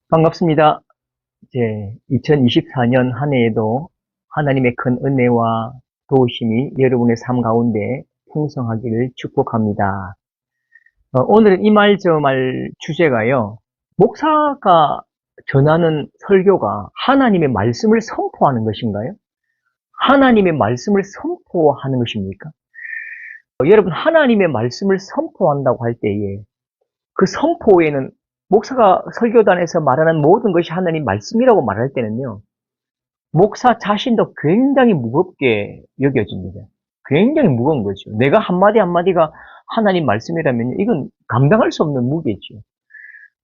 반갑습니다. 이제 2024년 한 해에도 하나님의 큰 은혜와 도우심이 여러분의 삶 가운데 풍성하기를 축복합니다. 오늘은 이 말 저 말 주제가요. 목사가 전하는 설교가 하나님의 말씀을 선포하는 것인가요? 하나님의 말씀을 선포하는 것입니까? 여러분, 하나님의 말씀을 선포한다고 할 때에 그 선포에는 목사가 설교단에서 말하는 모든 것이 하나님 말씀이라고 말할 때는요, 목사 자신도 굉장히 무겁게 여겨집니다. 굉장히 무거운 거죠. 내가 한마디 한마디가 하나님 말씀이라면 이건 감당할 수 없는 무게죠.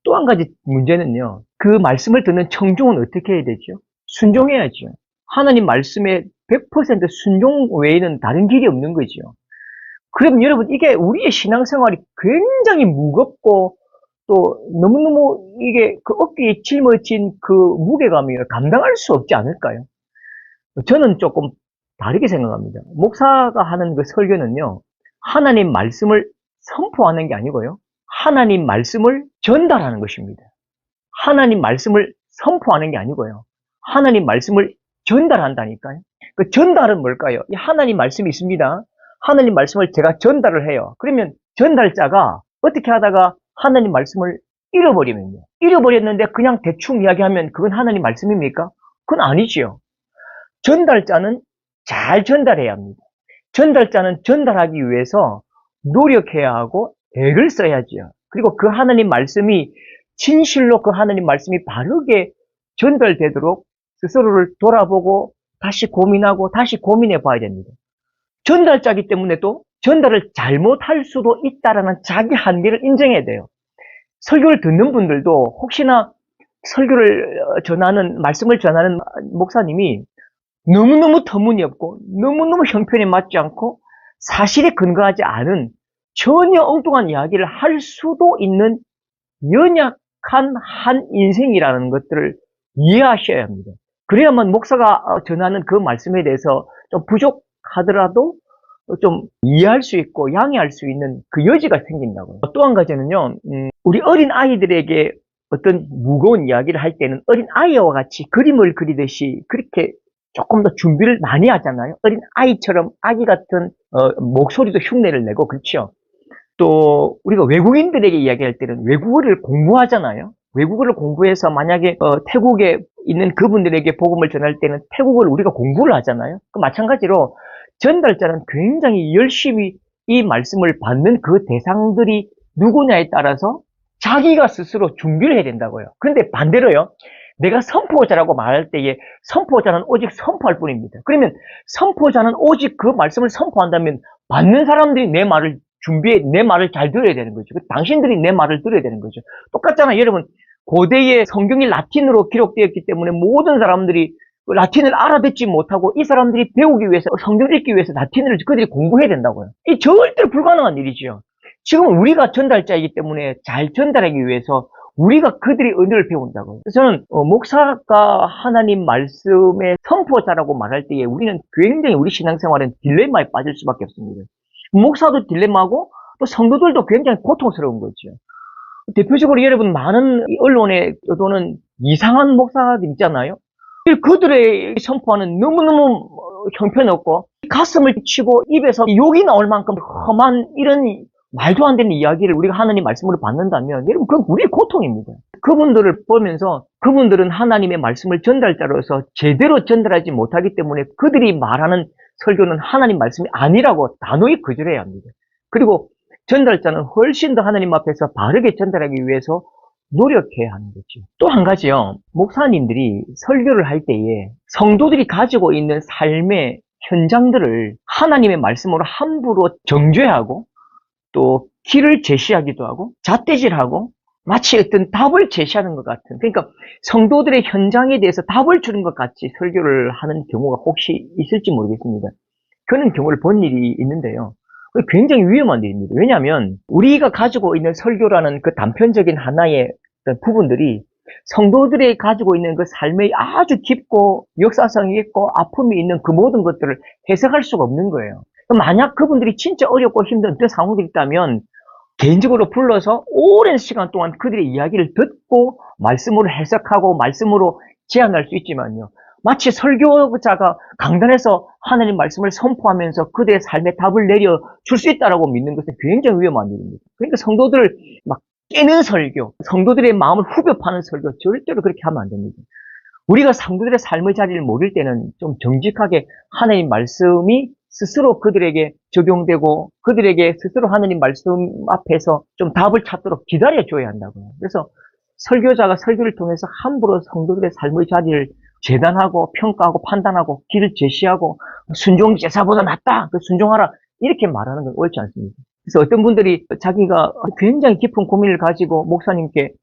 또 한 가지 문제는요, 그 말씀을 듣는 청중은 어떻게 해야 되죠? 순종해야죠. 하나님 말씀에 100% 순종 외에는 다른 길이 없는 거죠. 그럼 여러분, 이게 우리의 신앙생활이 굉장히 무겁고 또 너무너무 이게 그 어깨에 짊어진 그 무게감이 감당할 수 없지 않을까요? 저는 조금 다르게 생각합니다. 목사가 하는 그 설교는요, 하나님 말씀을 선포하는 게 아니고요, 하나님 말씀을 전달하는 것입니다. 하나님 말씀을 선포하는 게 아니고요, 하나님 말씀을 전달한다니까요. 그 전달은 뭘까요? 이 하나님 말씀이 있습니다. 하나님 말씀을 제가 전달을 해요. 그러면 전달자가 어떻게 하다가 하나님 말씀을 잃어버리면요. 잃어버렸는데 그냥 대충 이야기하면 그건 하나님 말씀입니까? 그건 아니지요. 전달자는 잘 전달해야 합니다. 전달자는 전달하기 위해서 노력해야 하고 애를 써야지요. 그리고 그 하나님 말씀이 진실로 그 하나님 말씀이 바르게 전달되도록 스스로를 돌아보고 다시 고민하고 다시 고민해 봐야 됩니다. 전달자이기 때문에 또 전달을 잘못할 수도 있다라는 자기 한계를 인정해야 돼요. 설교를 듣는 분들도 혹시나 설교를 전하는, 말씀을 전하는 목사님이 너무너무 터무니없고 너무너무 형편에 맞지 않고 사실에 근거하지 않은 전혀 엉뚱한 이야기를 할 수도 있는 연약한 한 인생이라는 것들을 이해하셔야 합니다. 그래야만 목사가 전하는 그 말씀에 대해서 좀 부족하더라도 좀 이해할 수 있고 양해할 수 있는 그 여지가 생긴다고요. 또 한 가지는요, 우리 어린 아이들에게 어떤 무거운 이야기를 할 때는 어린 아이와 같이 그림을 그리듯이 그렇게 조금 더 준비를 많이 하잖아요. 어린 아이처럼 아기 같은 목소리도 흉내를 내고 그렇죠. 또 우리가 외국인들에게 이야기할 때는 외국어를 공부하잖아요. 외국어를 공부해서 만약에 태국에 있는 그분들에게 복음을 전할 때는 태국어를 우리가 공부를 하잖아요. 그 마찬가지로 전달자는 굉장히 열심히 이 말씀을 받는 그 대상들이 누구냐에 따라서 자기가 스스로 준비를 해야 된다고요. 그런데 반대로요. 내가 선포자라고 말할 때에 선포자는 오직 선포할 뿐입니다. 그러면 선포자는 오직 그 말씀을 선포한다면 받는 사람들이 내 말을 준비해, 내 말을 잘 들어야 되는 거죠. 당신들이 내 말을 들어야 되는 거죠. 똑같잖아요. 여러분, 고대의 성경이 라틴으로 기록되었기 때문에 모든 사람들이 라틴을 알아듣지 못하고 이 사람들이 배우기 위해서, 성경을 읽기 위해서 라틴을 그들이 공부해야 된다고요. 이 절대로 불가능한 일이죠. 지금 우리가 전달자이기 때문에 잘 전달하기 위해서 우리가 그들의 은혜를 배운다고요. 그래서 저는 목사가 하나님 말씀의 선포자라고 말할 때에 우리는 굉장히 우리 신앙생활은 딜레마에 빠질 수밖에 없습니다. 목사도 딜레마고 또 성도들도 굉장히 고통스러운 거죠. 대표적으로 여러분 많은 언론에 또는 이상한 목사들 있잖아요. 그들의 선포하는 너무너무 형편없고 가슴을 치고 입에서 욕이 나올 만큼 험한 이런 말도 안 되는 이야기를 우리가 하나님 말씀으로 받는다면 여러분 그건 우리의 고통입니다. 그분들을 보면서 그분들은 하나님의 말씀을 전달자로서 제대로 전달하지 못하기 때문에 그들이 말하는 설교는 하나님 말씀이 아니라고 단호히 거절해야 합니다. 그리고 전달자는 훨씬 더 하나님 앞에서 바르게 전달하기 위해서 노력해야 하는 거죠. 또 한 가지요. 목사님들이 설교를 할 때에 성도들이 가지고 있는 삶의 현장들을 하나님의 말씀으로 함부로 정죄하고 또 길을 제시하기도 하고 잣대질하고 마치 어떤 답을 제시하는 것 같은, 그러니까 성도들의 현장에 대해서 답을 주는 것 같이 설교를 하는 경우가 혹시 있을지 모르겠습니다. 그런 경우를 본 일이 있는데요. 굉장히 위험한 일입니다. 왜냐하면 우리가 가지고 있는 설교라는 그 단편적인 하나의 부분들이 성도들이 가지고 있는 그 삶의 아주 깊고 역사성이 있고 아픔이 있는 그 모든 것들을 해석할 수가 없는 거예요. 만약 그분들이 진짜 어렵고 힘든 어떤 상황들이 있다면 개인적으로 불러서 오랜 시간 동안 그들의 이야기를 듣고 말씀으로 해석하고 말씀으로 제안할 수 있지만요. 마치 설교자가 강단에서 하나님 말씀을 선포하면서 그들의 삶의 답을 내려줄 수 있다고 믿는 것은 굉장히 위험한 일입니다. 그러니까 성도들을 막 깨는 설교, 성도들의 마음을 후벼 파는 설교 절대로 그렇게 하면 안 됩니다. 우리가 성도들의 삶의 자리를 모를 때는 좀 정직하게 하나님 말씀이 스스로 그들에게 적용되고 그들에게 스스로 하나님 말씀 앞에서 좀 답을 찾도록 기다려줘야 한다고요. 그래서 설교자가 설교를 통해서 함부로 성도들의 삶의 자리를 재단하고 평가하고 판단하고 길을 제시하고 순종 제사보다 낫다. 순종하라. 이렇게 말하는 건 옳지 않습니다. 그래서 어떤 분들이 자기가 굉장히 깊은 고민을 가지고 목사님께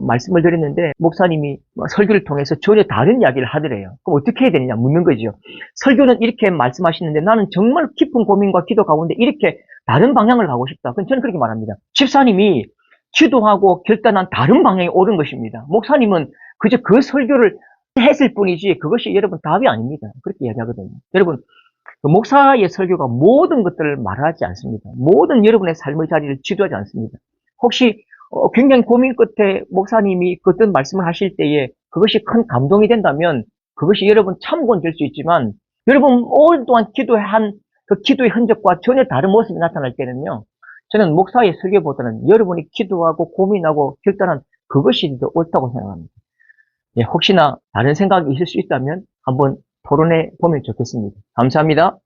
말씀을 드렸는데 목사님이 설교를 통해서 전혀 다른 이야기를 하더래요. 그럼 어떻게 해야 되느냐 묻는 거죠. 설교는 이렇게 말씀하시는데 나는 정말 깊은 고민과 기도 가운데 이렇게 다른 방향을 가고 싶다. 그럼 저는 그렇게 말합니다. 집사님이 기도하고 결단한 다른 방향이 옳은 것입니다. 목사님은 그저 그 설교를 했을 뿐이지 그것이 여러분 답이 아닙니다. 그렇게 이야기하거든요. 여러분 목사의 설교가 모든 것들을 말하지 않습니다. 모든 여러분의 삶의 자리를 지도하지 않습니다. 혹시 굉장히 고민 끝에 목사님이 어떤 말씀을 하실 때에 그것이 큰 감동이 된다면 그것이 여러분 참고는 될 수 있지만 여러분 오랫동안 기도한 그 기도의 흔적과 전혀 다른 모습이 나타날 때는요. 저는 목사의 설교보다는 여러분이 기도하고 고민하고 결단한 그것이 더 옳다고 생각합니다. 혹시나 다른 생각이 있을 수 있다면 한번 토론해 보면 좋겠습니다. 감사합니다.